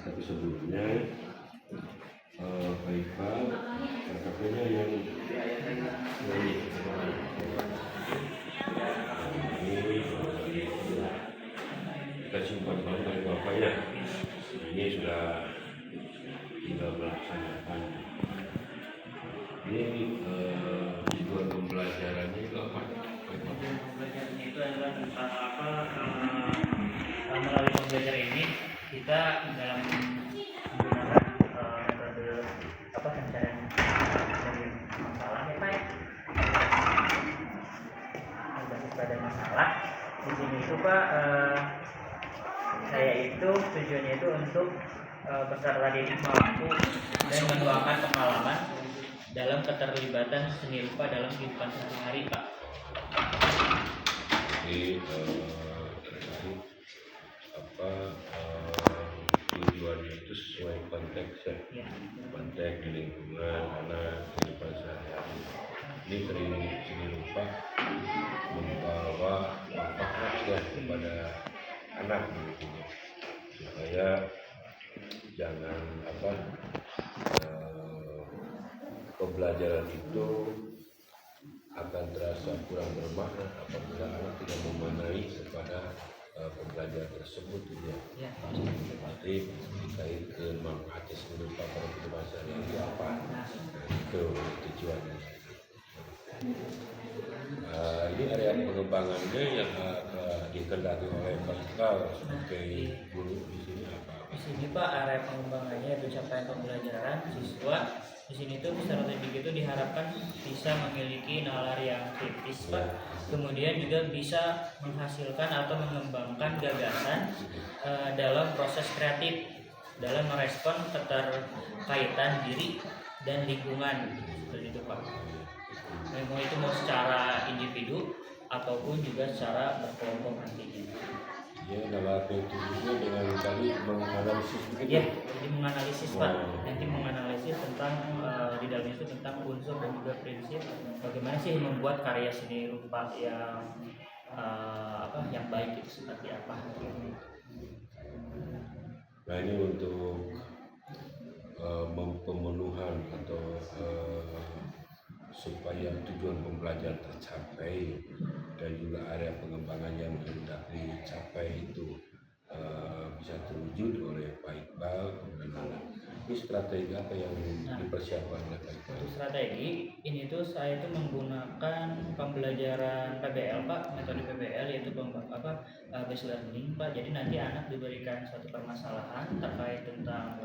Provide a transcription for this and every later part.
Tapi sebelumnya Pak Iqbal KKP-nya yang ini kita simpan dulu dari Bapak ya. Ini sudah tinggal melaksanakan. Ini tujuan pembelajarannya itu apa? Tujuan pembelajarannya itu adalah tentang melalui pembelajaran ini kita dalam menggunakan metode pencarian masalah ya Pak ya, berbasis pada masalah. Di sini itu Pak, saya itu tujuannya itu untuk peserta didik mampu dan menuangkan pengalaman dalam keterlibatan seni rupa dalam kehidupan sehari-hari Pak. Jadi terkait tujuannya itu sesuai konteks ya, konteks di lingkungan anak kehidupan sehari-hari. Ini seni rupa membawa manfaat ya kepada anak begitu, supaya jangan pembelajaran itu akan terasa kurang bermakna apabila anak tidak memaknai kepada pembelajaran tersebut ya. Berarti dikaitkan manfaatnya seni rupa pada kehidupan sehari-hari apa? Itu tujuannya. Ini area pengembangannya yang dikendaki oleh Pak Iqbal sebagai guru di sini apa? Di sini Pak, area pengembangannya itu capaian pembelajaran siswa. Di sini tuh peserta didik itu diharapkan bisa memiliki nalar yang kritis Pak. Kemudian juga bisa menghasilkan atau mengembangkan gagasan dalam proses kreatif dalam merespon keterkaitan diri dan lingkungan seperti itu Pak. Mau itu mau secara individu ataupun juga secara berkelompok nantinya. Ya, nalar kritisnya dengan tadi menganalisis begitu. Ya, jadi menganalisis Pak. Nanti menganalisis tentang di dalamnya itu tentang unsur dan juga prinsip bagaimana sih membuat karya seni rupa yang yang baik itu seperti apa. Nah ini untuk pemenuhan atau supaya tujuan pembelajaran tercapai dan juga area pengembangan yang hendak dicapai itu bisa terwujud oleh Pak Iqbal dan anak. Ini strategi apa yang dipersiapkan oleh Pak Iqbal? Untuk strategi ini tuh saya itu menggunakan pembelajaran PBL Pak, metode PBL yaitu based learning Pak. Jadi nanti anak diberikan satu permasalahan terkait tentang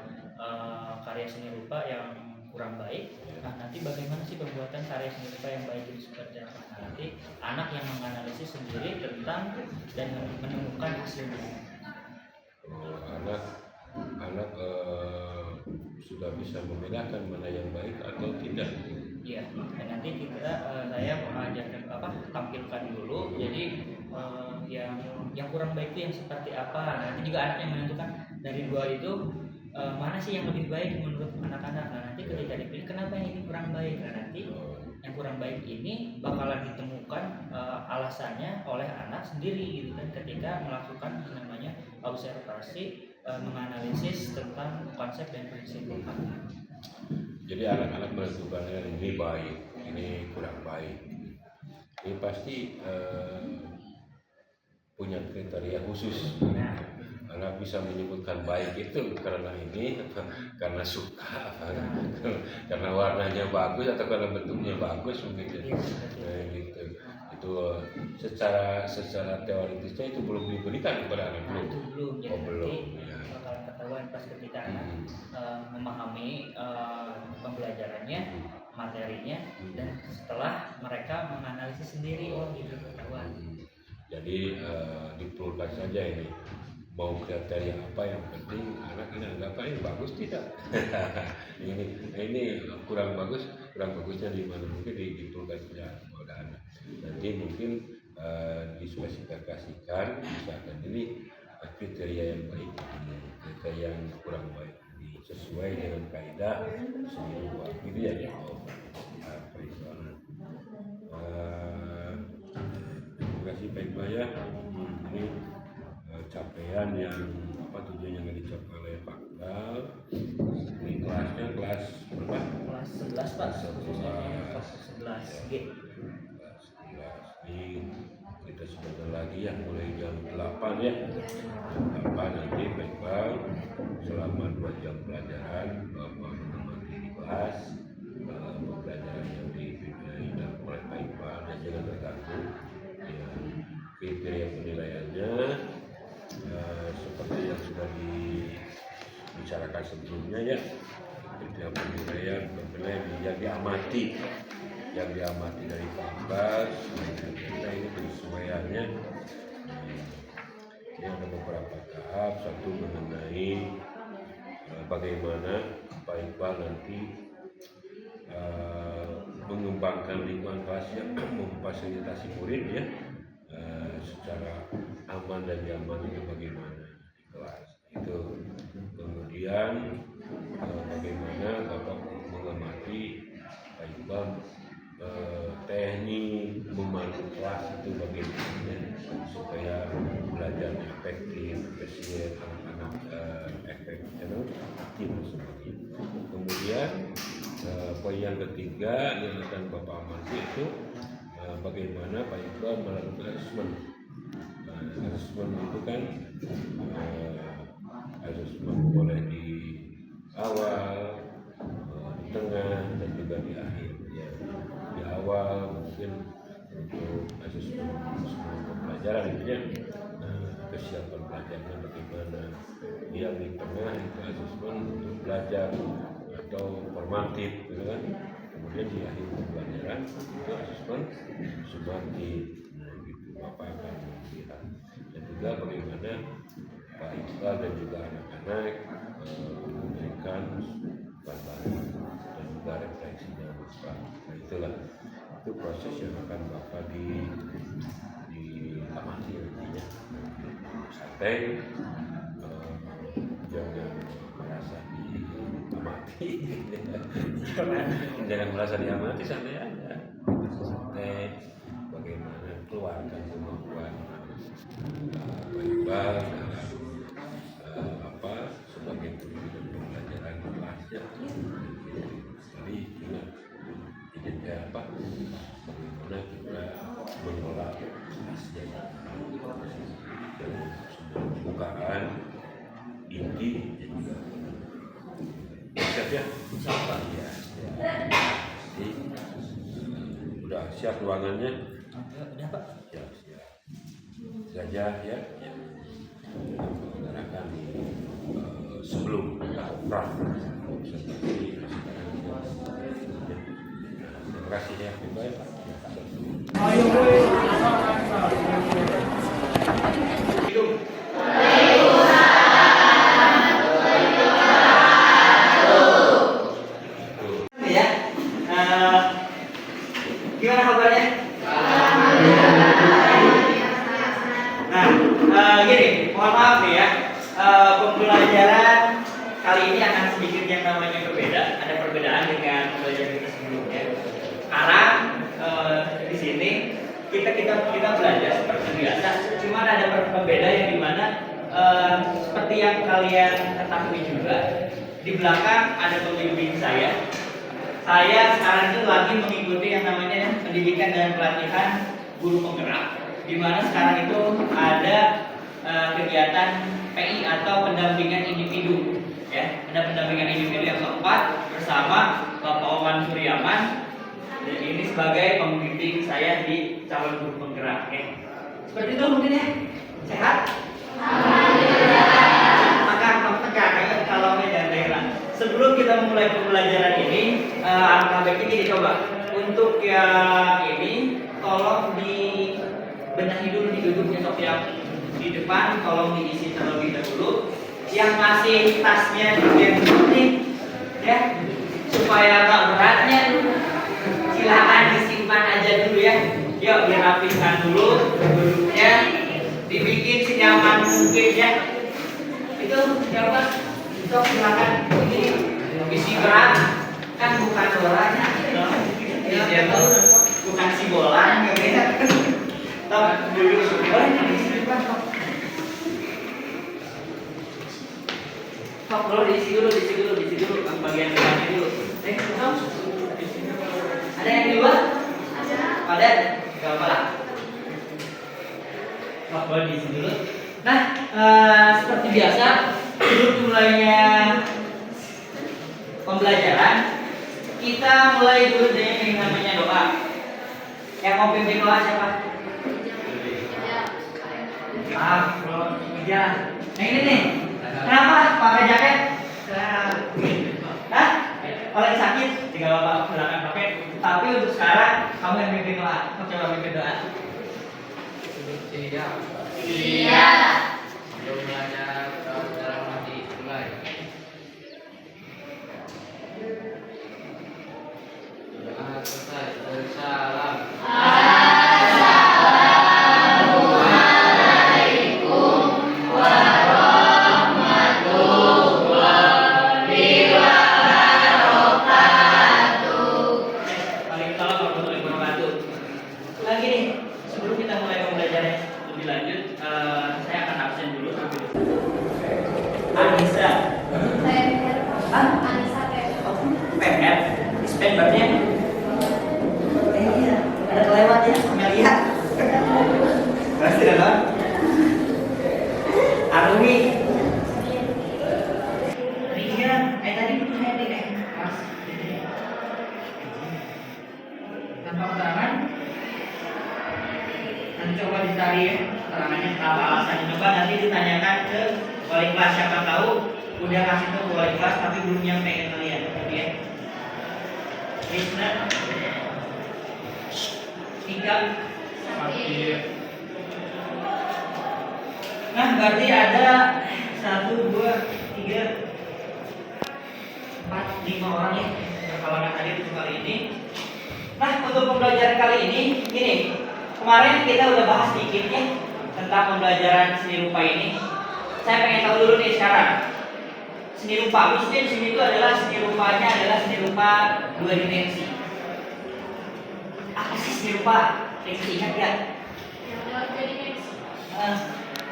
karya seni rupa yang kurang baik. Nah nanti bagaimana sih pembuatan karya seni rupa yang baik itu seperti apa? Nah, nanti anak yang menganalisis sendiri tentang dan menemukan hasilnya. Anak sudah bisa membedakan mana yang baik atau tidak. Iya, dan nanti saya mengajarkan tampilkan dulu. Jadi yang kurang baik itu yang seperti apa. Nanti juga anak yang menentukan dari dua itu mana sih yang lebih baik menurut anak-anak. Nah nanti ketika dipilih kenapa yang ini kurang baik. Nah nanti yang kurang baik ini bakalan ditemukan alasannya oleh anak sendiri gitu kan, ketika melakukan namanya observasi, menganalisis tentang konsep dan prinsip. Jadi anak-anak menentukan ini baik, ini kurang baik. Ini pasti punya kriteria khusus. Anak bisa menyebutkan baik itu karena ini, karena suka, karena warnanya bagus atau karena bentuknya bagus begitu. Gitu. Itu secara teoritisnya itu belum diberikan kepada anak belum. Itu belum. Jadi belum. Bakalan ketahuan pas ketika anak memahami pembelajarannya, materinya, dan setelah mereka menganalisis sendiri gitu ketahuan. Jadi diperlukan saja ini. Mau kriteria apa yang penting anak ini anggap ini bagus tidak. ini kurang bagusnya di mana mungkin diperlukan kepada anak. Nanti mungkin dispesifikasikan misalkan ini kriteria yang baik, kriteria yang kurang baik, sesuai dengan kaidah seni rupa. Gitu ya. Terima kasih Pak Iqbal ya. Ini capaian yang tujuan waktunya nggak dicapai oleh Pak Iqbal. Ini kelasnya kelas berapa? Kelas 11 Pak, khususnya kelas 11 G. Kelas 11. Ini kita sebentar lagi ya, mulai jam 8 ya. Jam 8 nanti Pak Iqbal selama 2 jam pelajaran Bapak mengamati di kelas pembelajaran yang dibimbing oleh Pak Iqbal dan jangan terganggu. Ya, kriteria penilaiannya seperti yang sudah dibicarakan sebelumnya ya, kriteria penilaian yang diamati dari Pak Iqbal. Kita ini penyesuaiannya ini ada beberapa tahap. Satu mengenai bagaimana Pak Iqbal nanti mengembangkan lingkungan kelas yang memfasilitasi murid ya secara aman dan nyaman itu bagaimana di kelas itu. Kemudian bagaimana Bapak mengamati Pak Iqbal teknik memandu kelas itu bagaimana supaya belajar efektif, efisien, anak-anak efektif sebagainya. Kemudian poin yang ketiga yang akan Bapak amati itu bagaimana Pak Iqbal melakukan asesmen. Asesmen itu kan asesmen boleh di awal, di tengah dan juga di akhir. Ya. Di awal mungkin untuk asesmen pembelajaran itu ya, kesiapan belajarnya bagaimana. Yang di tengah itu asesmen untuk belajar atau formatif, gitu kan. Kemudian di akhir pembelajaran itu asesmen sumatif. Nah, gitu Bapak akan melihat. Dan juga bagaimana Pak Iqbal dan juga anak-anak memberikan bantuan dan juga refleksinya Bapak. Nah, itulah itu proses yang akan Bapak diamati nantinya. Sampai jangan merasa diamati, jangan merasa diamati, santai aja. Santai, bagaimana keluarkan kemampuan Pak Iqbal sebagai guru dan pembelajaran kelasnya. Jadi ingat jadi bagaimana kita mengelola kelasnya dan pembukaan inti dan juga siap ya. Siap ya. Jadi udah siap ruangannya? Udah Pak. Siap. Saja ya. Akan sebelum pra terima kasih ya baik Pak. Gimana kabarnya? Gini, mohon maaf nih ya, pembelajaran kali ini akan sedikit yang namanya berbeda. Ada perbedaan dengan pembelajaran kita sebelumnya. Karena di sini kita belajar seperti biasa, cuma ada perbedaan yang dimana seperti yang kalian ketahui juga, di belakang ada pembimbing saya. Saya sekarang itu lagi mengikuti yang namanya pendidikan dan pelatihan guru penggerak, di mana sekarang itu ada kegiatan PI atau pendampingan individu, ya, ada pendampingan individu yang keempat bersama Bapak Oman Suryaman, dan ini sebagai pembimbing saya di calon guru penggerak. Ya. Seperti itu mungkin ya, sehat? Tekan kalau medan daerah. Sebelum kita mulai pembelajaran ini, alangkah baiknya dicoba untuk yang ini tolong dibenahi dulu di duduknya sok yang di depan, tolong diisi terlebih dahulu. Yang masih tasnya yang ini, ya, supaya nggak beratnya, silakan disimpan aja dulu ya. Yuk dirapikan dulu duduknya, dibikin senyaman mungkin ya. Itu siapa? Sok silakan. Ini isi berat kan bukan bolanya, ya, bukan si bola, nggak beda. Tahu dulu. Sok bro, diisi dulu, bagian depannya dulu. Sok. Ada yang di luar? Ada? Gak apa lah. Sok bro, diisi dulu. Nah, seperti biasa, sebelum mulainya pembelajaran, kita mulai dulu dengan yang namanya doa. Yang mau pimpin doa siapa? Bro, iya. Nah ini nih, kenapa pakai jaket? Hah? Paling sakit, tinggal bapak silakan pakai. Tapi untuk sekarang kamu yang pimpin doa. Kamu coba pimpin doa. Siap. Siap. Sebelum belajar dalam hati mulai. Doa selesai. Bersalam. Paling utama warahmatullahi wabarakatuh. Lagi nih, sebelum kita mulai pembelajaran lebih lanjut, saya akan absen dulu. Anissa, Anissa PMR, dispen berarti ya? Iya, ada kelewat ya, Amelia. Pasti ada. Arumi. Iya, tadi saya nih Mas. Tanpa keterangan, nanti coba dicari ya keterangannya apa alasannya. Coba nanti ditanyakan ke wali kelas, siapa tahu udah kasih tahu ke wali kelas tapi belum nyampein kalian, ya. Krishna, Ika, nah berarti ada 1, 2, 3, 4, 5 orang ya berkalangan hadir untuk kali ini. Nah untuk pembelajaran kali ini, gini, kemarin kita udah bahas sedikit ya tentang pembelajaran seni rupa ini. Saya pengen tahu dulu nih sekarang, seni rupa, mungkin seni itu adalah seni rupanya adalah seni rupa 2 dimensi. Apa sih seni rupa? Masih ingat nggak? dalam dua dimensi.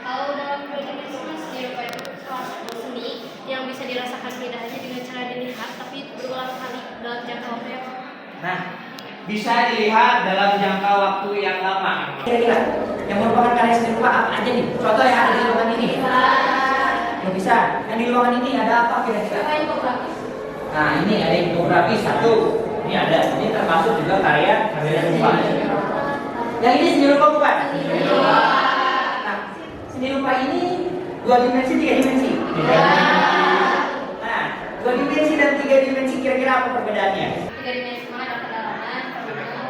Kalau dalam dua dimensi seni rupa itu salah satu seni yang bisa dirasakan tidak hanya dengan cara dilihat, tapi berulang kali dalam jangka waktu yang lama. Nah, bisa dilihat dalam jangka waktu yang lama. Kira-kira yang merupakan karya seni rupa apa aja nih? Contoh yang ada di ruangan ini. Yang bisa. Yang di ruangan ini ada apa kira-kira? Apa yang infografis? Nah, ini ada infografis satu. Ini ada. Ini termasuk juga karya seni rupa. Yang ini seni rupa bukan? Nah, seni rupa ini 2 dimensi, 3 dimensi. Nah, 2 dimensi dan 3 dimensi kira-kira apa perbedaannya? 3 dimensi mah ada kedalaman, permukaan.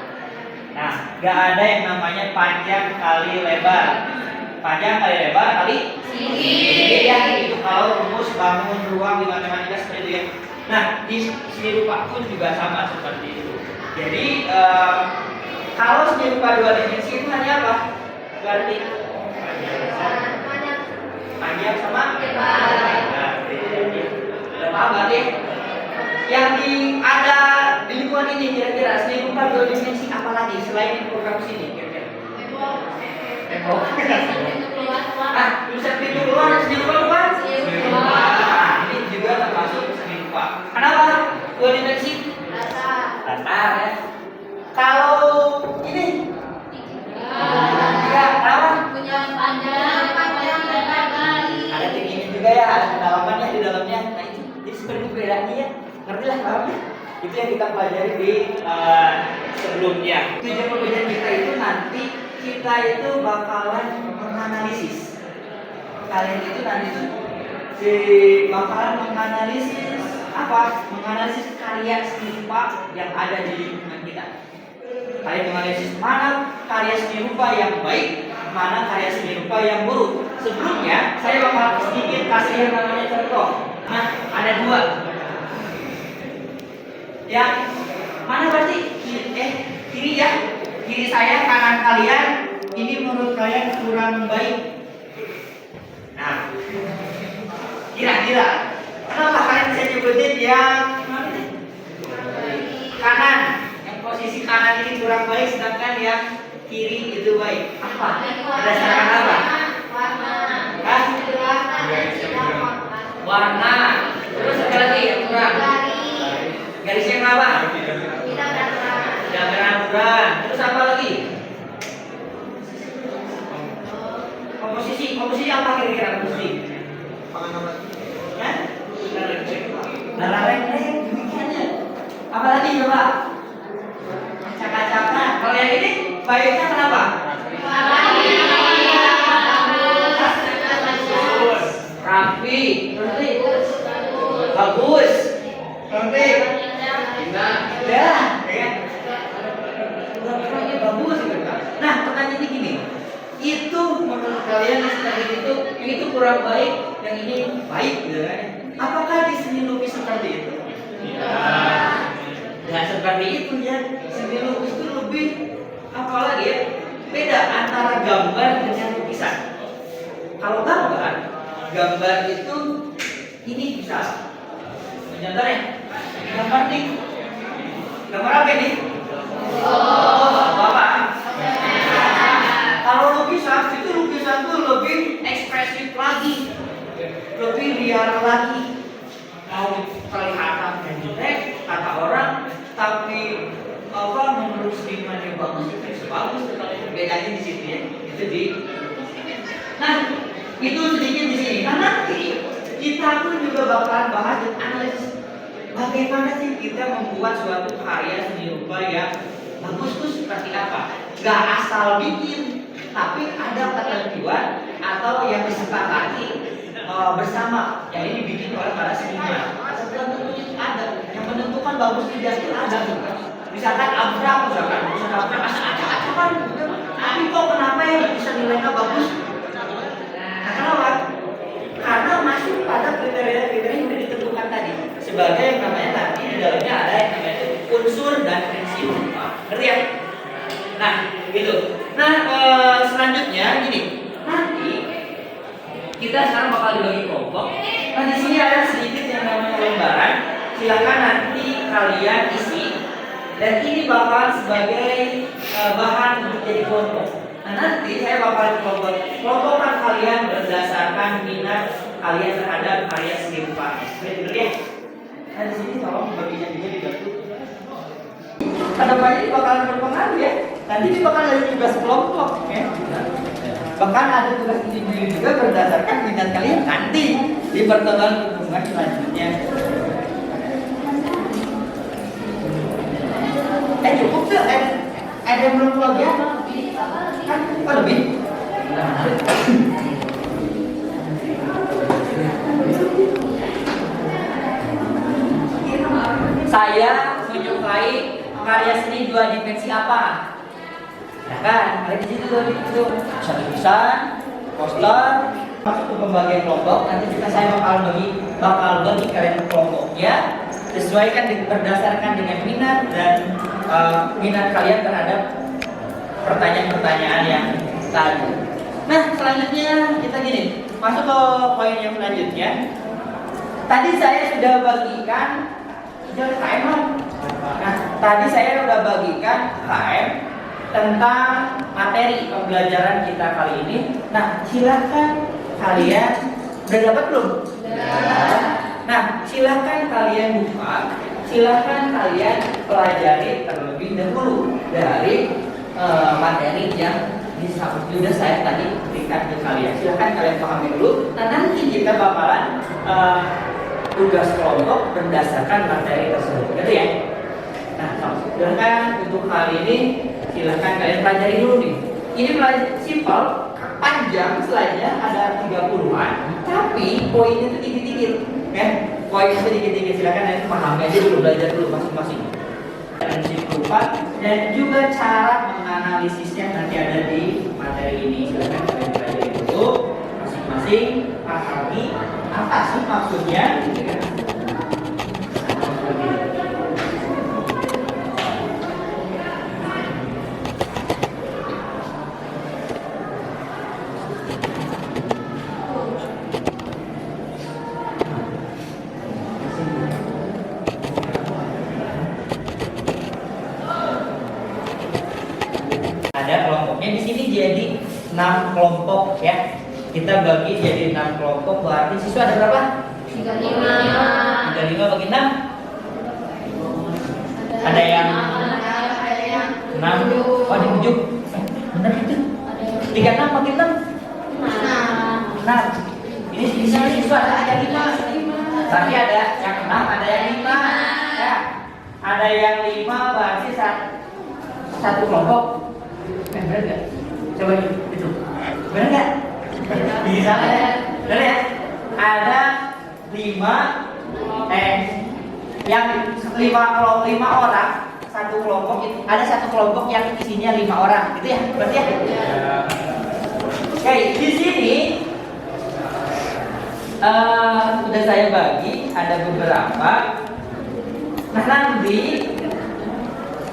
Nah, gak ada yang namanya panjang kali lebar. Panjang kali lebar kali tinggi ya, itu kalau rumus bangun ruang di matematika seperti itu ya. Nah, di seni rupa pun juga sama seperti itu. Jadi kalau seni rupa 2 dimensi itu hanya apa? Berarti panjang sama lebar. Udah paham berarti? Yang ada di lingkungan ini kira-kira seni rupa 2 dimensi apa lagi selain program sini kira-kira? Ah, bisa pintu keluar seni rupa bukan? Nah, ini juga termasuk seni rupa. Kenapa? 2 dimensi? Datar ya. Kalau ini? Kenapa? Punya panjang dan lebar. Ada tingginya juga ya, ada kedalamannya di dalamnya. Nah, itu jadi seperti bedanya ya. Ngerti lah pahamnya? Itu yang kita pelajari di sebelumnya. Tujuan pembelajaran kita itu nanti kita itu bakalan menganalisis. Kalian itu nanti bakalan menganalisis apa? Menganalisis karya seni rupa yang ada di lingkungan kita. Kalian menganalisis mana karya seni rupa yang baik, mana karya seni rupa yang buruk. Sebelumnya saya bakal sedikit kasih yang namanya contoh. Nah, ada 2. Yang mana berarti kiri ya, kiri saya, kanan kalian. Ini menurut kalian kurang baik. Nah, kira-kira kenapa kalian bisa nyebutin yang kanan? Yang posisi kanan ini kurang baik, sedangkan yang kiri itu baik. Apa? Berdasarkan apa? Warna. Hah? Warna. Warna. lagi yang kurang? Garisnya kenapa? Tidak beraturan. Terus apa lagi? Komposisi apa kira-kira komposisi? Hah? Darah rengek, demikiannya. Apa lagi coba? Acak-acaknya. Kalau yang ini baiknya kenapa? Rapi, bagus, tertib, ya, bagus. Nah, pertanyaannya gini, itu menurut kalian seperti itu, yang itu kurang baik, yang ini baik, gitu kan? Apakah di seni lukis seperti itu? Ya seperti itu ya. Seni lukis itu lebih apa lagi ya? Beda antara gambar dengan lukisan. Kalau gambar itu ini bisa. Contohnya, gambar nih. Gambar apa ini? Apa? Kalau lukisan tuh lebih ekspresif lagi, lebih liar lagi. Mau kelihatan jelek kata orang, tapi apa menurut seniman yang bagus itu bagus sekali. Bedanya di situ ya. Itu di. Nah, itu sedikit di sini. Nah nanti kita pun juga bakalan bahas dan analisis bagaimana sih kita membuat suatu karya seni rupa yang bagus itu seperti apa. Gak asal bikin, tapi ada ketentuan atau yang disepakati bersama yang ini dibikin oleh para seniman. Tentunya ada yang menentukan bagus tidak itu ada. Misalkan abstrak, acak-acakan, tapi kok kenapa ya bisa nilainya bagus? Nah, kenapa? Karena masuk pada kriteria-kriteria yang sudah ditentukan tadi. Sebagai yang namanya nanti di dalamnya ada yang namanya unsur dan prinsip. Ngerti ya? Nah, gitu. Nah, selanjutnya gini. Nanti kita sekarang bakal dibagi kelompok. Nah, di sini ada sedikit yang namanya lembaran. Silakan nanti kalian isi. Dan ini bakal sebagai bahan untuk jadi kelompok. Nah, nanti saya bakal kelompokkan kalian berdasarkan minat kalian terhadap karya seni rupa. Betul ya? Nah, di sini tolong baginya juga dibantu. Kedepannya ini bakalan berpengaruh ya. Nanti ini bakal ada tugas kelompok ya. Bahkan ada tugas individu juga berdasarkan minat kalian nanti di pertemuan hubungan selanjutnya. Cukup tuh, ada yang belum kebagian? Kan, apa lebih? Saya menyukai karya seni dua dimensi apa? Ya kan, ada di situ tuh, itu tulisan, poster, masuk ke pembagian kelompok. Nanti juga saya bakal bagi kalian kelompoknya. Sesuaikan berdasarkan dengan minat dan minat kalian terhadap pertanyaan-pertanyaan yang tadi. Nah, selanjutnya kita gini, masuk ke poin yang selanjutnya. Tadi saya sudah bagikan KM. Nah, tadi saya sudah bagikan KM tentang materi pembelajaran kita kali ini. Nah, silakan kalian udah dapat belum? Nah, silahkan kalian buka, silahkan kalian pelajari terlebih dahulu dari materi yang sudah saya tadi berikan ke kalian. Silahkan kalian pahami dulu. Nah, nanti kita bakalan tugas kelompok berdasarkan materi tersebut, gitu ya. Nah, silahkan untuk kali ini silahkan kalian pelajari dulu nih. Ini simpel, panjang slide-nya ada 30-an, tapi poinnya itu dikit-dikit. Ya, poin sedikit-sedikit silakan nanti pahami aja dulu, belajar dulu masing-masing. Prinsip rupa dan juga cara menganalisisnya nanti ada di materi ini. Silakan kalian pelajari dulu masing-masing, pahami apa sih maksudnya. Di sini jadi 6 kelompok ya. Kita bagi jadi 6 kelompok, berarti siswa ada berapa? 35 bagi 6. Ada yang 6. Oh, ada 7. Benar itu. 36 bagi 6. 6. Ini siswa ada 5. Tapi ada yang 6, ada yang 5. Ya. Ada yang 5 berarti satu kelompok. Benar enggak? Coba itu. Benar enggak? Bisa ya? Benar ya? Ada 5 yang 5 orang satu kelompok itu ada satu kelompok yang isinya 5 orang gitu ya berarti ya. Oke, di sini sudah saya bagi ada beberapa. Nah nanti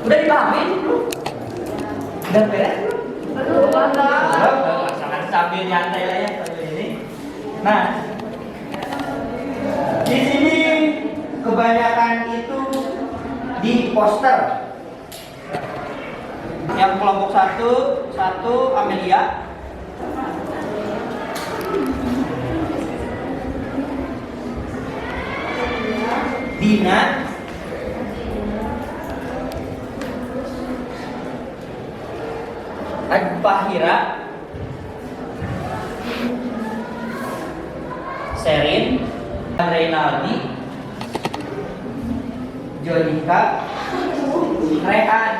udah dipahami belum? Udah beres belum? Belum. Sambil nyantai lah ya sambil ini. Nah di sini kebanyakan itu di poster. Yang kelompok satu Amelia. Dina. Fahira. Sherin. Reynaldi. Jonika. Rehan.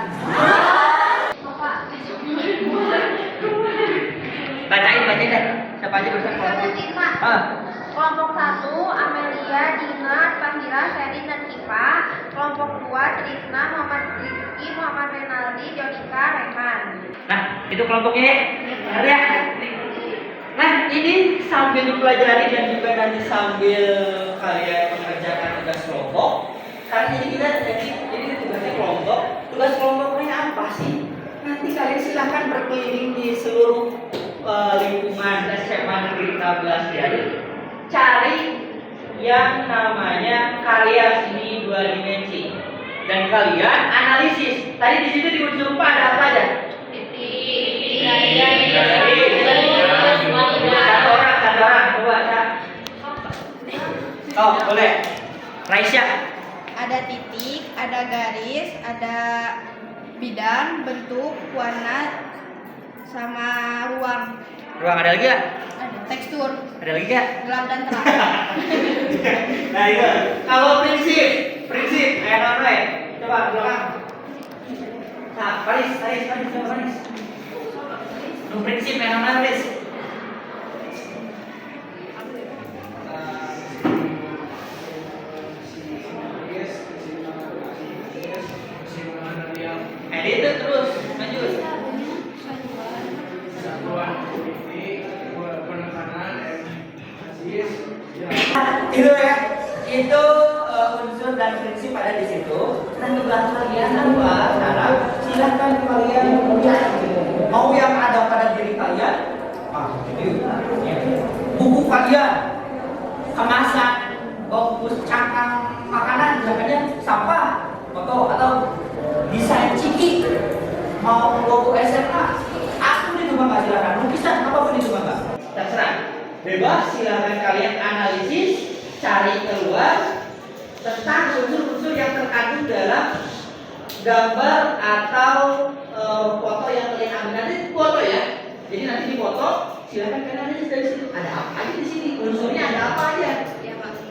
Bacain deh. Siapa aja bersama? Kelompok 1, Amelia, Dina, Fahira, Sherin, dan Kiva. Kelompok 2, Trisna, Muhammad Rizky, Muhammad Renaldi, Jonika, Rehan. Nah, itu kelompoknya ya. Benar ya? Nah, ini sambil dipelajari dan juga nanti sambil kalian mengerjakan tugas kelompok. Karena ini tugasnya kelompok. Tugas kelompoknya apa sih? Nanti kalian silahkan berkeliling di seluruh lingkungan SMA Negeri 13 ya. Cari yang namanya karya seni 2 dimensi dan kalian analisis. Tadi di situ di unsur rupa ada apa aja? Satu orang, coba Cak. Oh, boleh. Raisya. Ada titik, ada garis, ada bidang, bentuk, warna, sama ruang. Ruang ada lagi ya? Ada tekstur, Ada lagi ya? gelap dan terang. Nah itu. Kalau prinsip, ayo Noe. Coba belakang. Nah, Faris, coba Faris. Prinsip yang mana Faris? Itu terus lanjut. Itu ya, itu unsur dan prinsip ada di situ. Dan tugas kalian apa? Sekarang silahkan kalian mau yang ada pada diri kalian, buku kalian, kemasan, box cangkang makanan, misalnya sampah, foto atau desain ciki, mau logo SMA, aku itu bangga silakan, lukisan apapun itu bangga, terserah, bebas silakan kalian analisis, cari keluar tentang unsur-unsur yang terkandung dalam gambar atau foto yang kalian ambil. Nanti foto ya, jadi nanti di foto silakan kalian analisis dari situ ada apa aja di sini, unsurnya ada apa aja.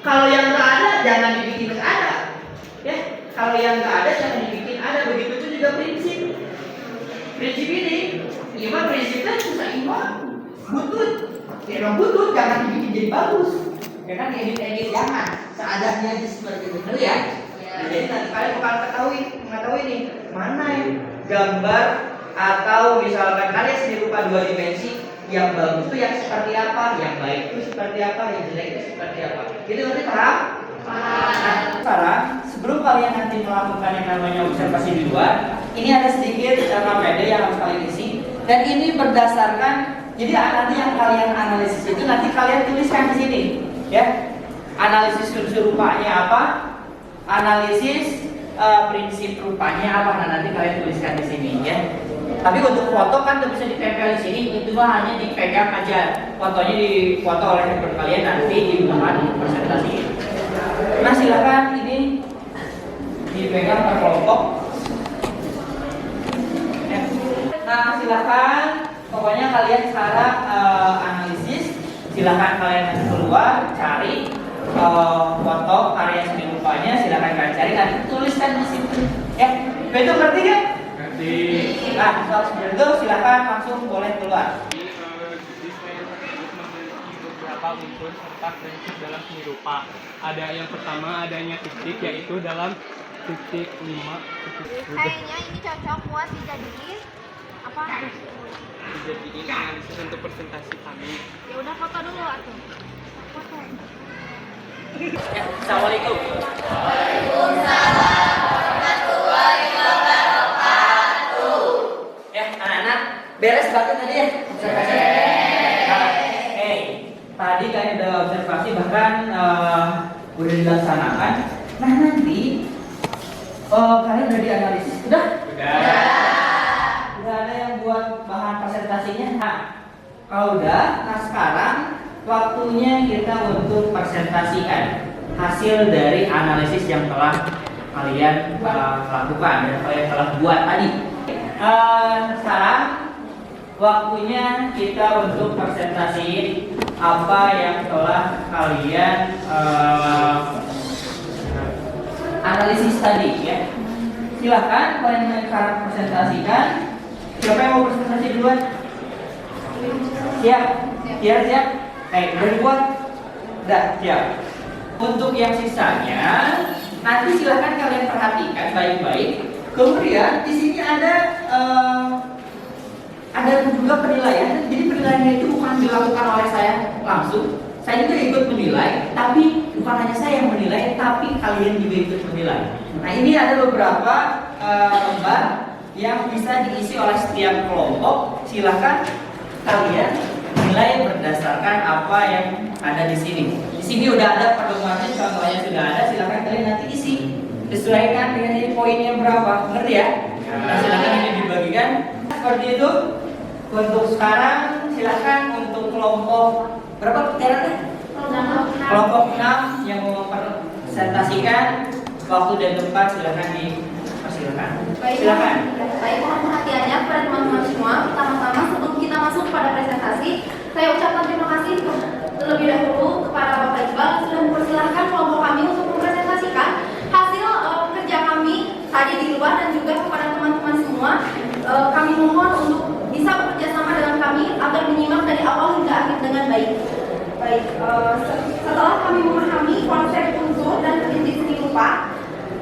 Kalau yang nggak ada jangan dibikin ada, ya. Kalau yang nggak ada jangan dibikin ada. Begitu itu juga prinsip. Prinsip ini, gimana prinsipnya susah iman, butut. Kalau butut jangan dibikin jadi bagus. Jangan edit jangan. Seadanya aja seperti itu ya. Jadi nanti kalian bakal mengetahui nih mana yang gambar atau misalkan kalian sendiri rupa 2 dimensi. Yang bagus itu yang seperti apa, yang baik itu seperti apa, yang jelek itu seperti apa. Itu nanti paham? Nah, sekarang sebelum kalian nanti melakukan yang namanya observasi di luar, ini ada sedikit materi yang harus kalian isi. Dan ini berdasarkan, jadi nanti yang kalian analisis itu nanti kalian tuliskan di sini, ya. Analisis unsur rupanya apa, analisis prinsip rupanya apa, nah nanti kalian tuliskan di sini, ya. Tapi untuk foto kan nggak bisa ditempel di sini, itu mah hanya dipegang aja. Fotonya difoto oleh handphone kalian nanti di bahan presentasi. Nah silakan ini dipegang per kelompok. Nah silakan, pokoknya kalian sekarang analisis. Silakan kalian nanti keluar cari foto karya seni rupanya. Silakan kalian cari dan tuliskan di situ. Ya, betul ngerti kan? Ngerti. Nah, soal seperti itu silakan langsung boleh keluar. Desain tersebut memiliki beberapa unsur serta prinsip dalam seni rupa. Ada yang pertama adanya titik, yaitu dalam titik 5 Kayaknya ini cocok buat dijadiin apa? dijadiin analisis untuk presentasi kami. Ya udah foto dulu atuh. Foto. Ya, assalamualaikum. Ya, anak-anak, beres batin tadi ya? Observasi. Nah, tadi kalian udah observasi bahkan udah dilaksanakan. Nah nanti kalian udah dianalisis, udah? Udah ada yang buat bahan presentasinya. Nah, kalau udah, nah sekarang waktunya kita untuk presentasikan hasil dari analisis yang telah kalian lakukan dan kalian telah buat tadi. Sekarang waktunya kita untuk presentasiin apa yang telah kalian analisis tadi ya. Silakan kalian sekarang presentasikan. Siapa yang mau presentasi duluan? Siap? Siap? Udah dibuat? Udah, siap. Untuk yang sisanya, nanti silakan kalian perhatikan baik-baik. Kemudian di sini ada juga penilaian. Jadi penilaiannya itu bukan dilakukan oleh saya langsung. Saya juga ikut menilai, tapi bukan hanya saya yang menilai, tapi kalian juga ikut menilai. Nah ini ada beberapa lembar yang bisa diisi oleh setiap kelompok. Silakan kalian nilai berdasarkan apa yang ada di sini. Di sini udah ada pedomannya, contohnya sudah ada. Silakan kalian nanti isi, sesuaikan dengan ini poinnya berapa, ngerti ya? Nah, silakan ini dibagikan seperti itu. Untuk sekarang silakan untuk kelompok berapa putarannya? Kelompok 6 yang mau mempresentasikan waktu dan tempat silakan dipersilakan. Silakan. Baik, mohon perhatiannya kepada teman-teman semua. Pertama-tama sebelum kita masuk pada presentasi, saya ucapkan terima kasih terlebih dahulu kepada Bapak Iqbal yang sudah mempersilahkan kelompok kami untuk mempresentasikan hasil kerja kami tadi di luar, dan juga kepada teman-teman semua kami mohon untuk bisa bekerja sama dengan kami agar menyimak dari awal hingga akhir dengan baik. Baik, setelah kami memahami konsep unsur dan prinsip seni rupa,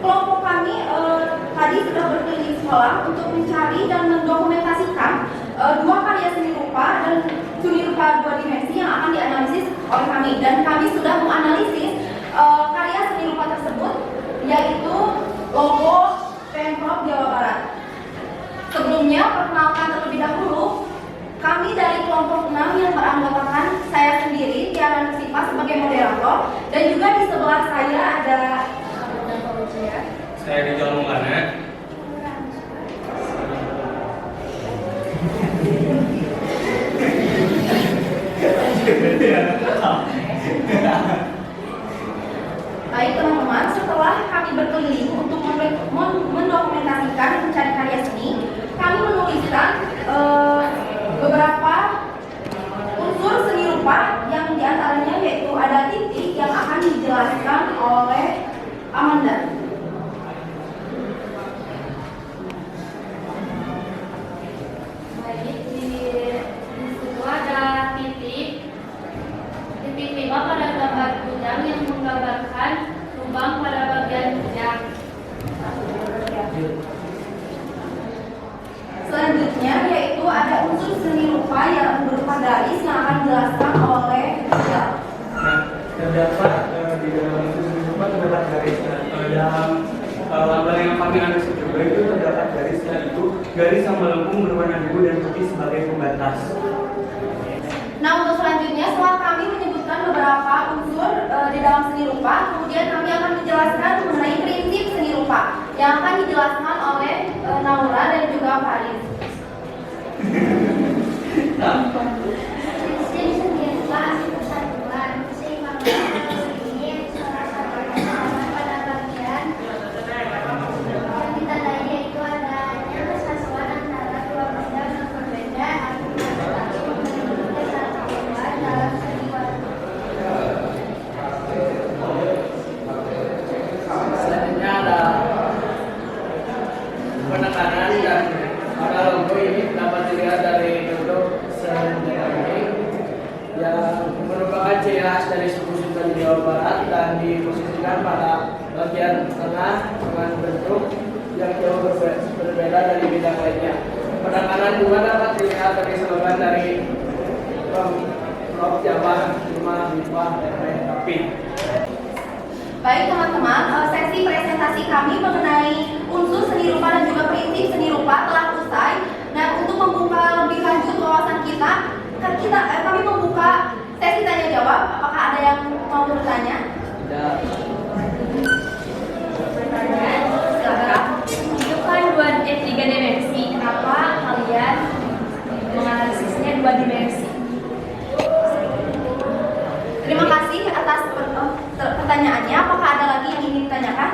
kelompok kami tadi sudah berkeliling sekolah untuk mencari dan mendokumentasikan dua karya seni rupa dan seni rupa dua dimensi yang akan dianalisis oleh kami. Dan kami sudah menganalisis karya seni rupa tersebut, yaitu logo Pemprov Jawa Barat. Sebelumnya, perkenalkan terlebih dahulu, kami dari kelompok 6 yang beranggotakan saya sendiri, Tiara Nusifa sebagai moderator, dan juga di sebelah saya ada Saya Rizal Maulana. Baik teman-teman, setelah kami berkeliling untuk mendokumentasikan dan mencari karya seni, kami menuliskan beberapa unsur seni rupa yang diantaranya yaitu ada titik yang akan dijelaskan oleh Amanda. Baik, di situ ada titik 5 pada gambar kujang yang menggambarkan lubang pada bagian kujang. Selanjutnya yaitu ada unsur seni rupa yang berupa garis yang akan dijelaskan oleh Rizal. Nah, terdapat di dalam itu seni rupa terdapat garisnya. Dalam gambar yang kami analisis juga itu terdapat garisnya, itu garis yang melengkung berwarna biru dan putih sebagai pembatas. Nah, untuk selanjutnya setelah kami menyebutkan beberapa unsur di dalam seni rupa, kemudian kami akan menjelaskan mengenai prinsip seni rupa yang akan dijelaskan oleh Naura dan juga Faris. Prinsip senirupa persatuan. Seimbang ini salah satu kesatuan pada bagian yang ditandai yaitu adanya kesatuan antara dua benda yang berbeda tetapi memiliki kesatuan dalam segi waktu. Selanjutnya ada penekanan dan pada logo ini dapat dilihat dari bentuk selanjutnya ini yang merupakan ciri khas dari suku Sultan Jawa Barat dan diposisikan pada bagian tengah dengan bentuk yang jauh berbeda dari bidang lainnya. Penekanan juga dapat dilihat dari slogan dari Prof Jawa 5 tapi. Baik teman-teman, sesi presentasi kami mengenai unsur seni rupa dan juga prinsip seni rupa telah usai. Dan untuk membuka lebih lanjut wawasan kami membuka sesi tanya jawab. Apakah ada yang mau bertanya? Silakan. Itu kan tiga dimensi. Kenapa kalian menganalisisnya 2 dimensi? Terima kasih atas pertanyaannya. Apakah ada lagi yang ingin ditanyakan?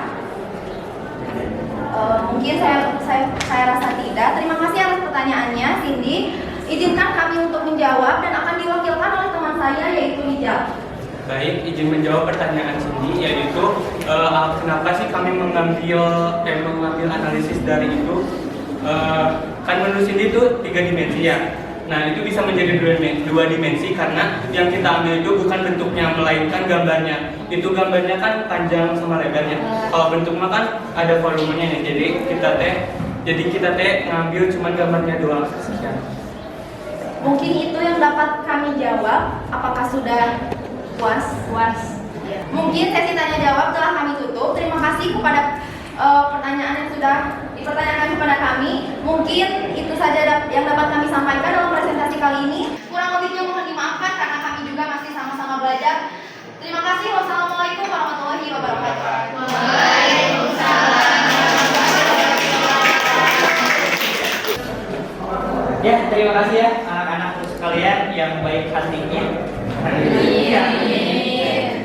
Mungkin saya rasa tidak. Terima kasih atas pertanyaannya, Cindy. Izinkan kami untuk menjawab dan akan diwakilkan oleh teman saya yaitu Lijal. Baik, izin menjawab pertanyaan Cindy, yaitu kenapa sih kami mengambil analisis dari itu? Kan menurut Cindy itu 3 dimensi ya. Nah, itu bisa menjadi 2 dimensi karena yang kita ambil itu bukan bentuknya melainkan gambarnya. Itu gambarnya kan panjang sama lebarnya. Kalau bentuknya kan ada volumenya nih. Jadi kita ngambil cuma gambarnya doang. Sekian. Mungkin itu yang dapat kami jawab. Apakah sudah puas? Mungkin sesi tanya jawab telah kami tutup. Terima kasih kepada pertanyaan yang sudah dipertanyakan kepada kami. Mungkin itu saja yang dapat kami sampaikan dalam presentasi kali ini. Kurang lebihnya mohon dimaafkan karena kami juga masih sama-sama belajar. Terima kasih. Wassalamualaikum warahmatullahi wabarakatuh. Ya, terima kasih ya anak-anak sekalian yang baik hatinya.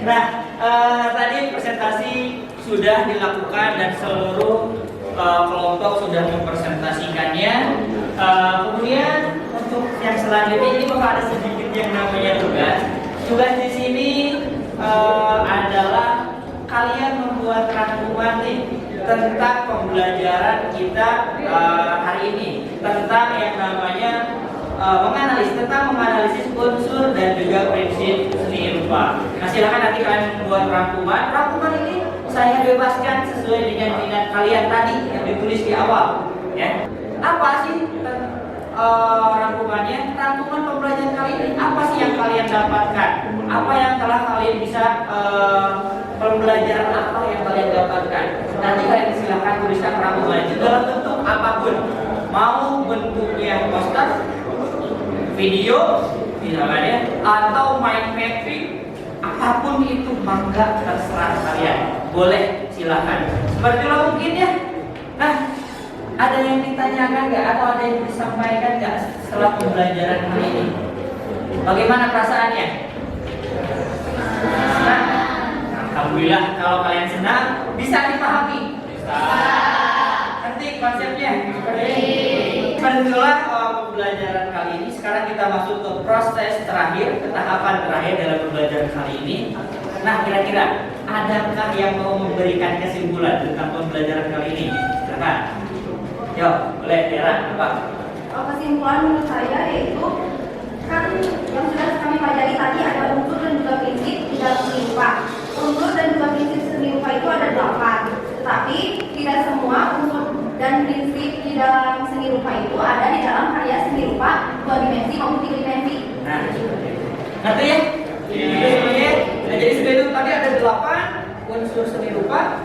Nah, tadi presentasi sudah dilakukan dan seluruh kelompok sudah mempresentasikannya. Kemudian untuk yang selanjutnya ini bakal ada sedikit yang namanya tugas. Tugas di sini adalah kalian membuat rangkuman nih tentang pembelajaran kita hari ini tentang yang namanya menganalisis unsur dan juga prinsip seni rupa. Nah, silakan nanti kalian membuat rangkuman. Rangkuman ini saya bebaskan sesuai dengan minat kalian tadi yang ditulis di awal. Ya, apa sih rangkumannya? Rangkuman pembelajaran kali ini apa sih yang kalian dapatkan? Apa yang telah kalian bisa pembelajaran apa yang kalian dapatkan? Nanti kalian silakan tuliskan rangkuman itu dalam bentuk apapun. Mau bentuknya poster, video, misalnya ya, atau main mapping, apapun itu mangga terserah kalian. Boleh, silakan. Seperti lo mungkin ya. Nah, ada yang ditanyakan nggak atau ada yang disampaikan nggak setelah pembelajaran kali ini? Bagaimana perasaannya? Senang? Alhamdulillah, kalau kalian senang, bisa dipahami. Bisa. Nanti konsepnya. Alhamdulillah pembelajaran kali ini. Sekarang kita masuk ke proses terakhir, ke tahapan terakhir dalam pembelajaran kali ini. Nah, kira-kira adakah yang mau memberikan kesimpulan tentang pembelajaran kali ini? Silakan. Yo, boleh, Tiara, apa? Kesimpulan menurut saya yaitu kan yang sudah kami pelajari tadi ada unsur dan juga prinsip di dalam seni rupa. Unsur dan juga prinsip seni rupa itu ada 8, tetapi tidak semua unsur dan prinsip di dalam seni rupa itu ada di dalam karya seni rupa 2 dimensi maupun 3 dimensi. Nah, ngerti ya? Nah, jadi sudah itu tadi ada 8 unsur seni rupa,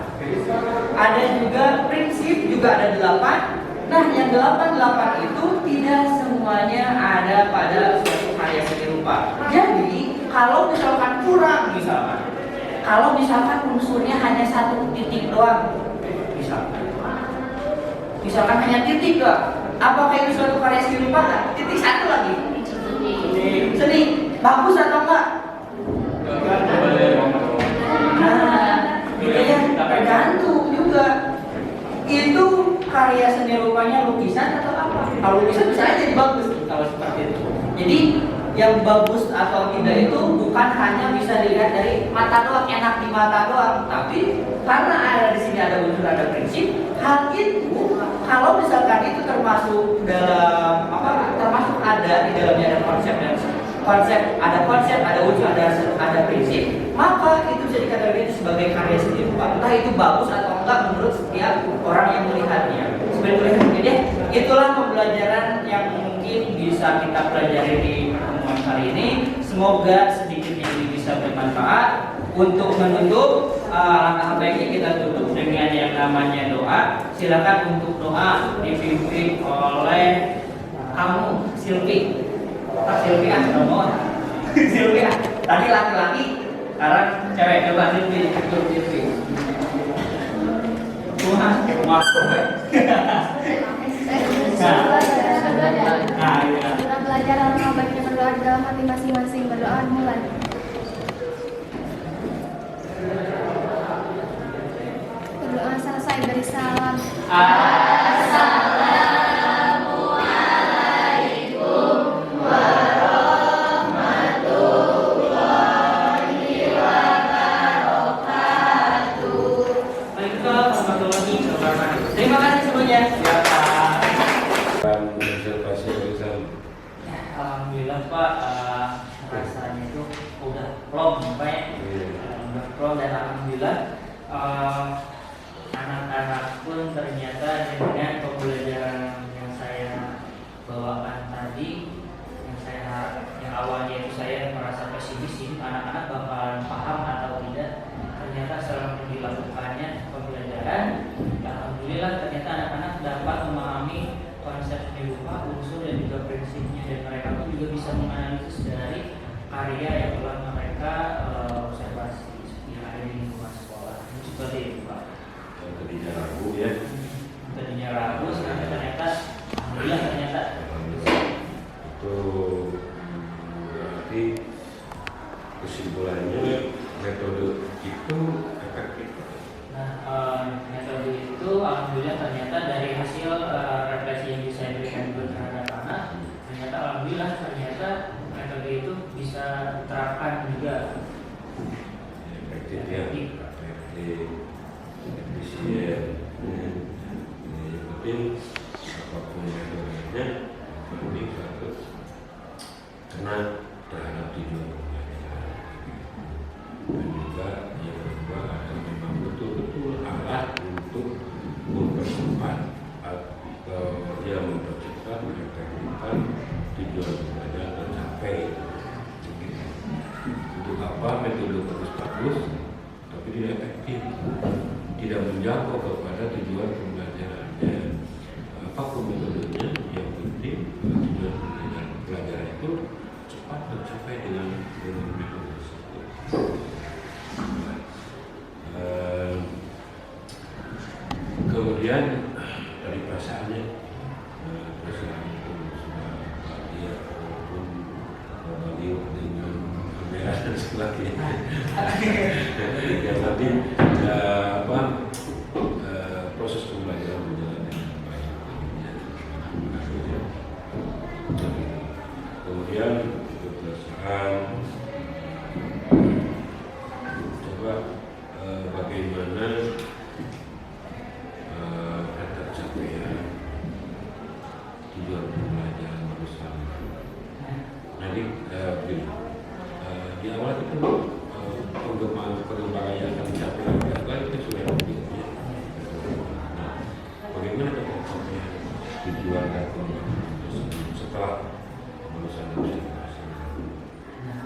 ada juga prinsip juga ada 8. Nah, yang 8 itu tidak semuanya ada pada suatu karya seni rupa. Jadi, kalau misalkan kurang, kalau misalkan unsurnya hanya 1 titik doang, misalkan hanya titik doang, apakah itu suatu karya seni rupa? Titik 1 lagi, seni bagus atau enggak? Nah, itu ya tergantung juga. Itu karya seni rupanya lukisan atau apa? Kalau lukisan bisa aja jadi bagus kalau seperti itu. Jadi yang bagus atau tidak itu bukan hanya bisa dilihat dari mata doang, enak di mata doang, tapi karena ada di sini ada unsur, ada prinsip. Hal itu kalau misalkan itu termasuk dalam apa? Termasuk ada di dalamnya ada konsep dan ada unsur, ada prinsip, maka itu bisa dikategorikan sebagai karya seni rupa. Entah itu bagus atau enggak menurut setiap orang yang melihatnya. Jadi itulah pembelajaran yang mungkin bisa kita pelajari di pertemuan kali ini. Semoga sedikitnya ini bisa bermanfaat. Untuk menutup, langkah baiknya kita tutup dengan yang namanya doa. Silakan untuk doa dipimpin oleh kamu, Silvi. Silvia, Silvia. Tadi laki-laki, sekarang cewek. Coba Silvi, Silvi. Tuhan, maaf. Kita belajar alangkah baiknya berdoa di dalam hati masing-masing. Berdoa mulai. Berdoa selesai dari salam. Terima kasih semuanya. Observasi tulisan. Alhamdulillah Pak, rasanya itu udah plong Pak ya. Udah plong dan alhamdulillah anak-anak pun ternyata dengan pembelajaran yang saya bawakan tadi, yang awalnya itu saya merasa pesimis, anak-anak bakalan paham atau tidak. Ternyata setelah dilakukannya pembelajaran, alhamdulillah ternyata anak-anak dapat memahami konsep seni rupa, unsur dan juga prinsipnya, dan mereka pun juga bisa menganalisis dari karya yang telah mereka observasi yang ada di lingkungan sekolah. Seperti itu Pak. Tadinya ragu ya. Tadinya ragu, sekarang ternyata alhamdulillah ternyata Itu berarti kesimpulannya metode itu efektif. Nah, metode itu alhamdulillah ternyata dari hasil refleksi yang saya berikan terhadap anak, ternyata alhamdulillah ternyata metode itu bisa diterapkan juga. Efektif ya. Efektif. Efisien. Yang penting apapun metodenya penting harus kena terhadap tujuan pembelajaran. Dan juga yang kedua ada memang betul-betul alat untuk mempercepat atau ya mempercepat mengefektifkan tujuan pembelajaran tercapai. Untuk apa metode bagus-bagus tapi tidak efektif, tidak menjangkau kepada tujuan pembelajarannya. Apapun metodenya, yang penting tujuan pembelajaran itu cepat tercapai dengan metode tersebut. Kemudian dari perasaannya, perasaan itu sudah bahagia walaupun bahagia dengan merah dan sebagainya. Yang tadi proses pembelajaran berjalan dengan baik. Kemudian perasaan coba bagaimana tercapaian tujuan pembelajaran bersama. Jadi begini, di awal itu pengembangan yang akan dicapai itu sudah begini. Nah, bagaimana tercapaian tujuan dan pengembangan tersebut setelah lulusan observasi?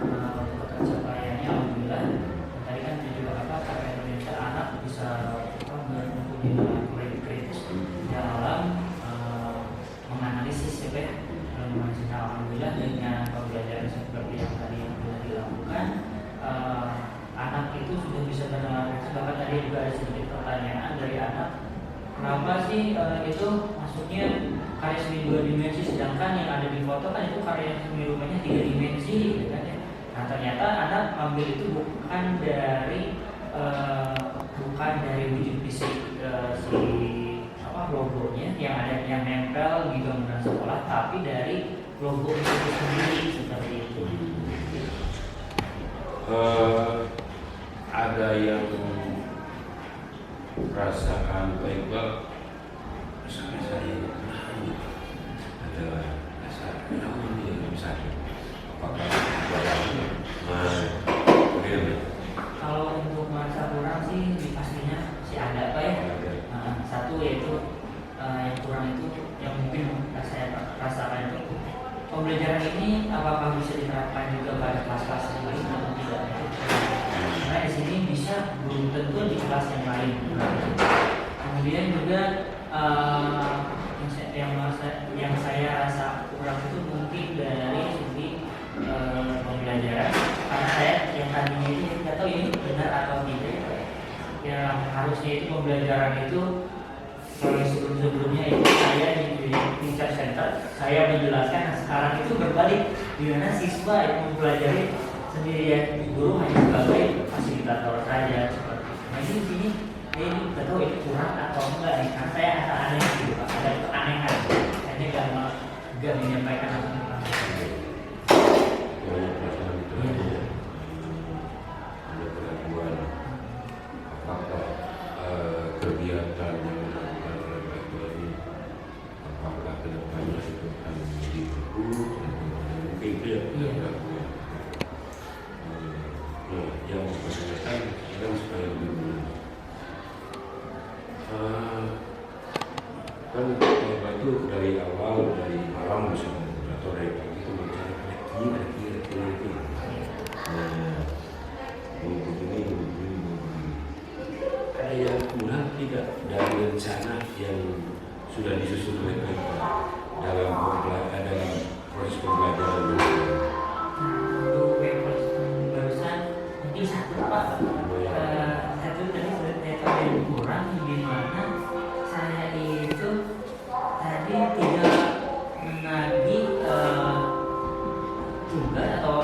Nah, pencapaiannya alhamdulillah tadi kan juga karena Indonesia anak bisa mempunyai kritis dalam menganalisis ya Pak. Alhamdulillah dengan pembelajaran seperti yang tadi yang sudah dilakukan, anak itu sudah bisa mengenalkan. Bahkan tadi juga ada sedikit pertanyaan dari anak, kenapa sih itu maksudnya karya seni 2 dimensi, sedangkan yang ada di foto kan itu karya seni rumahnya 3 dimensi gitu kan ya. Nah ternyata anak ambil itu bukan dari wujud fisik si logonya yang ada yang nempel di bangunan sekolah, tapi dari logo itu sendiri seperti itu. Ada yang perasaan baik sampai saya ada rasa namun dia belum sadar apakah Kalau untuk merasa kurang sih pastinya sih ada Pak ya. Satu yaitu yang kurang itu yang mungkin saya rasakan itu pembelajaran ini apakah bisa diterapkan juga pada kelas-kelas yang lain atau tidak. Karena di sini bisa belum tentu di kelas yang lain. Kemudian juga yang saya rasa kurang itu mungkin dari segi pembelajaran, karena saya yang tadinya ini tidak tahu ini benar atau tidak. Yang harusnya itu pembelajaran itu kalau sebelumnya itu saya di teacher center saya menjelaskan, nah sekarang itu berbalik di mana siswa yang mempelajari sendirian, guru hanya sebagai fasilitator saja seperti itu. Nah ini di sini ini tidak tahu ini kurang atau enggak nih, karena saya rasa aneh gitu Pak, ada keanehan, hanya nggak menyampaikan apa kegiatan yang dilakukan oleh Pak ini apakah kedepannya itu akan menjadi buruk mungkin itu ya dilakukan. Yang bersangkutan sedang supaya lebih mudah. Kan Bapak itu dari awal dari malam misalnya atau dari pagi itu mencari kira-kira. Untuk ini ada yang kurang tidak dari rencana yang sudah disusun oleh mereka dalam proses pembelajaran ini. Untuk yang barusan mungkin satu Pak, satu tadi sudah saya tahu yang kurang di mana saya itu tadi tidak menagih tugas atau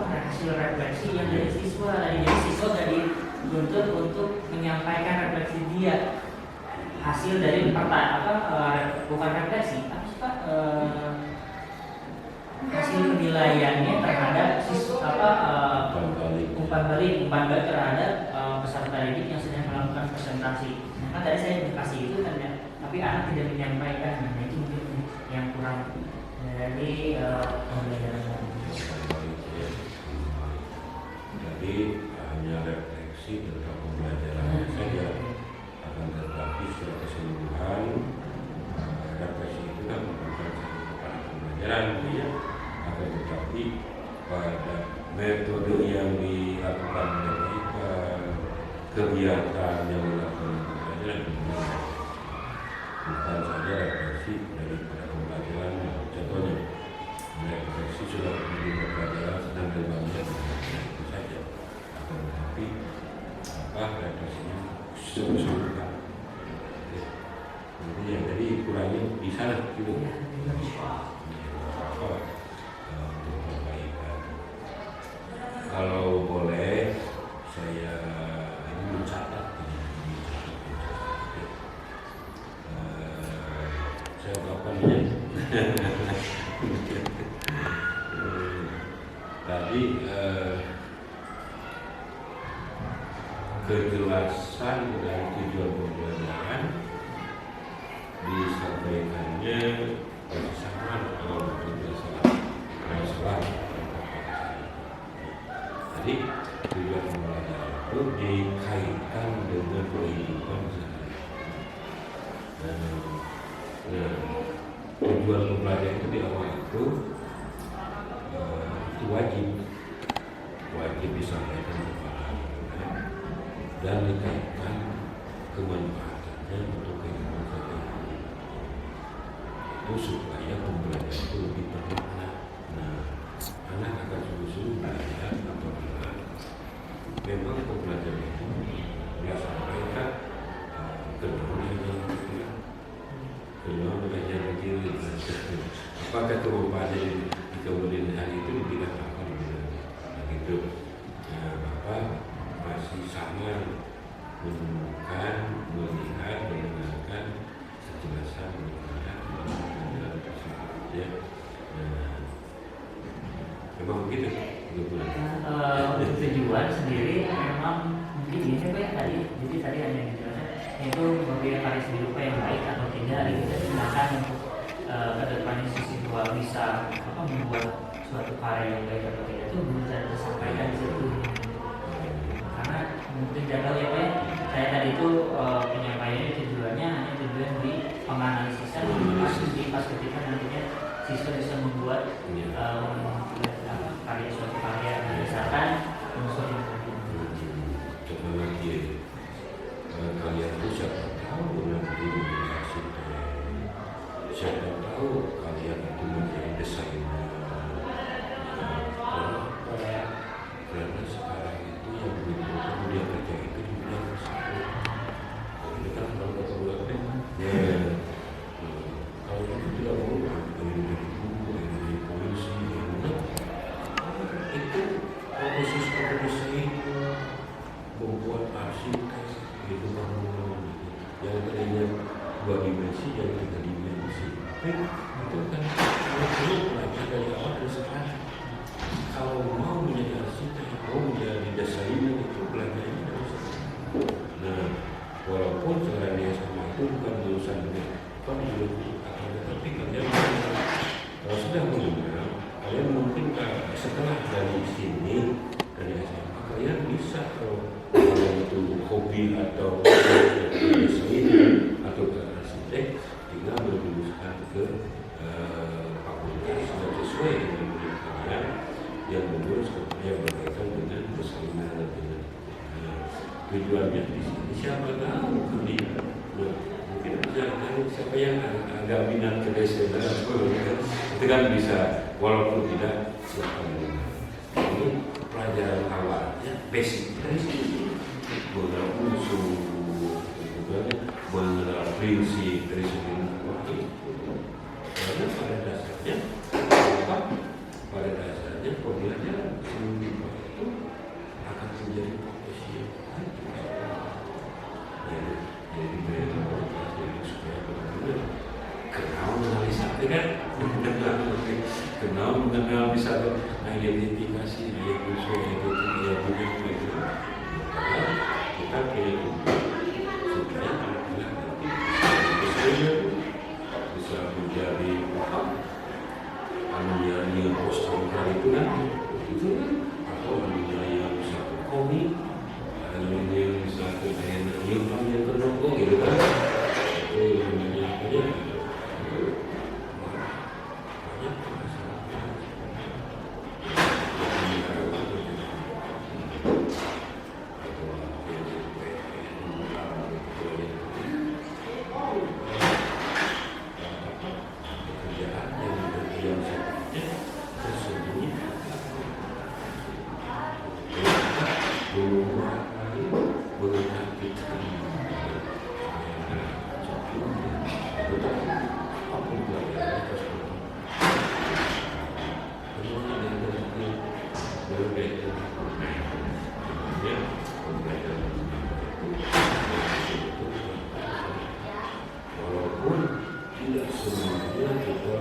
hasil refleksi yang dari siswa. Jadi siswa tadi dituntut untuk menyampaikan refleksi dia, hasil dari bukan refleksi tapi hasil penilaiannya terhadap umpan balik terhadap peserta didik yang sedang melakukan presentasi. Nah tadi saya dikasih itu kan ya, tapi anak tidak menyampaikan. Nah itu mungkin yang kurang dari pembelajaran tadi. Jadi hanya refleksi tentang pembelajaran saja, akan tetapi secara keseluruhan refleksi itu kan bukan saja kepada pembelajaran ya, akan tetapi pada metode yang dilakukan oleh mereka, kegiatan yang dilakukan pembelajaran bukan saja refleksi daripada pembelajaran. Contohnya refleksi sudah menjadi pembelajaran sedang berbangun itu saja, akan tetapi refleksinya keseluruhan. Jadi kurangnya di sana gitu. Untuk perbaikan. Kalau boleh saya ini mencatat saya ungkapkan ini. Tadi kejelasan dari tujuan pembelajaran disampaikannya bersamaan kalau tidak salah. Jadi tujuan pembelajaran itu dikaitkan dengan kehidupan sehari-hari. Tujuan pembelajaran itu di awal itu wajib disampaikan kepada anak dan dikaitkan kemanfaatannya untuk kehidupan sehari-hari. Itu supaya pembelajaran itu lebih bermakna. Nah, anak akan sungguh-sungguh belajar apabila memang pembelajaran itu dia sampaikan ke dunia yang apakah kerupaannya di kemudian hari itu dikatakan begitu. Nah, Bapak masih sangat menemukan, melihat, mendengarkan kejelasan ya. Memang begitu. Untuk tujuan sendiri memang mungkin ini Pak ya tadi, jadi tadi hanya dijelaskan itu memberikan karya seni rupa yang baik atau tidak gitu. Sedangkan untuk ke depannya sisi dua bisa membuat suatu karya yang baik atau tidak itu belum bisa disampaikan di situ. Karena mungkin tidak tahu ya Pak ya, saya tadi itu penyampaiannya tujuannya hanya tujuan di penganalisisnya di pas ketika nantinya siswa bisa membuat karya suatu karya berdasarkan unsur yang coba lagi kalian itu siapa tahu nanti menjadi siapa tahu kalian itu menjadi desainer. Karena sekarang itu yang begitu kemudian kerja itu di bidang tersebut. Ini kan kalau kata ulama ya kalau itu tidak mau dari buku, dari polisi, itu profesi membuat arsitek itu bangunan yang tadinya 2 dimensi jadi 3 dimensi. Itu kan perlu belajar dari awal dari sekarang. Kalau mau menjadi arsitek, mau menjadi desainer itu belajarnya dari sekarang. Nah, walaupun sekarang dia sama itu bukan lulusan tapi kalian kalau sudah mengenal, kalian mungkin setelah dari sini dari SMA kalian bisa kalau itu hobi atau desain atau ke arsitek tinggal meluluskan ke fakultas yang sesuai dengan minat kalian yang mengurus yang berkaitan dengan desainer dengan tujuannya di sini siapa tahu kemudian mungkin siapa yang agak minat ke desainer itu kan bisa walaupun tidak ini pelajaran awalnya basic dari sini mengenal unsur mengenal prinsip dari segi waktu karena pada dasarnya pembelajaran seni rupa itu akan menjadi profesi yang baik jadi supaya benar-benar kenal mengenalisasi kan kenal mengenal misalnya identifikasi dia unsur dia punya itu kita pilih supaya anak-anak bisa menjadi yang poster itu kan itu atau yang satu komik yang satu yang kenoko gitu kan itu namanya apa ya walaupun tidak semuanya kita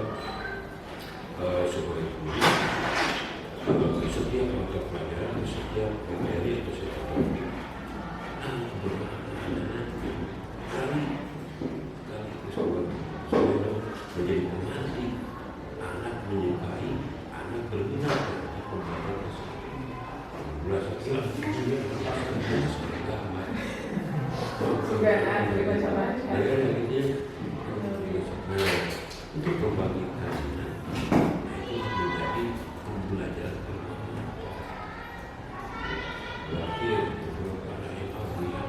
sebagai guru setiap mata pelajaran setiap materi atau setiap topik kali menjadi pemantik anak menyukai anak berminat di pembelajaran tersebut merasa kira dia untuk pembagian itu menjadi pembelajaran pertama berarti beberapa anak yang tahu ya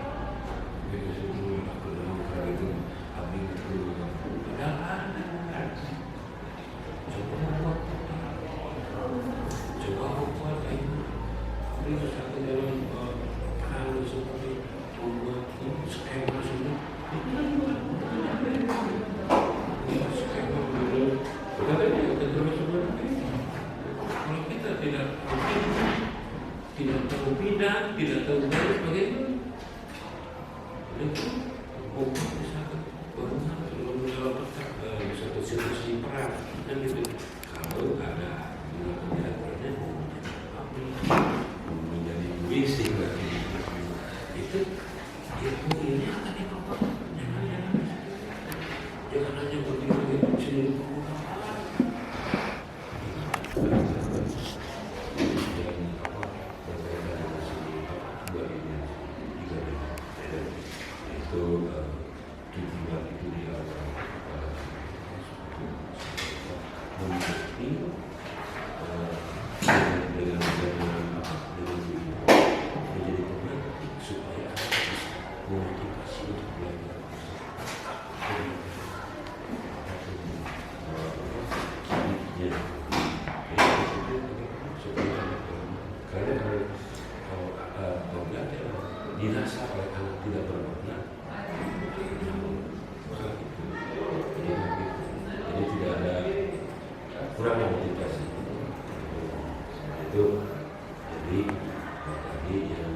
tidak tahu bidang, tidak tahu garis bagaimana. Itu hukum misalkan kalau menjawab satu situasi perang kan gitu. Kalau ada aturannya menjadi misi itu ini akan dipotong. Jangan hanya berdiri sendiri. Dirasa oleh anak tidak bermakna, jadi tidak ada kurang motivasi itu. Jadi tadi yang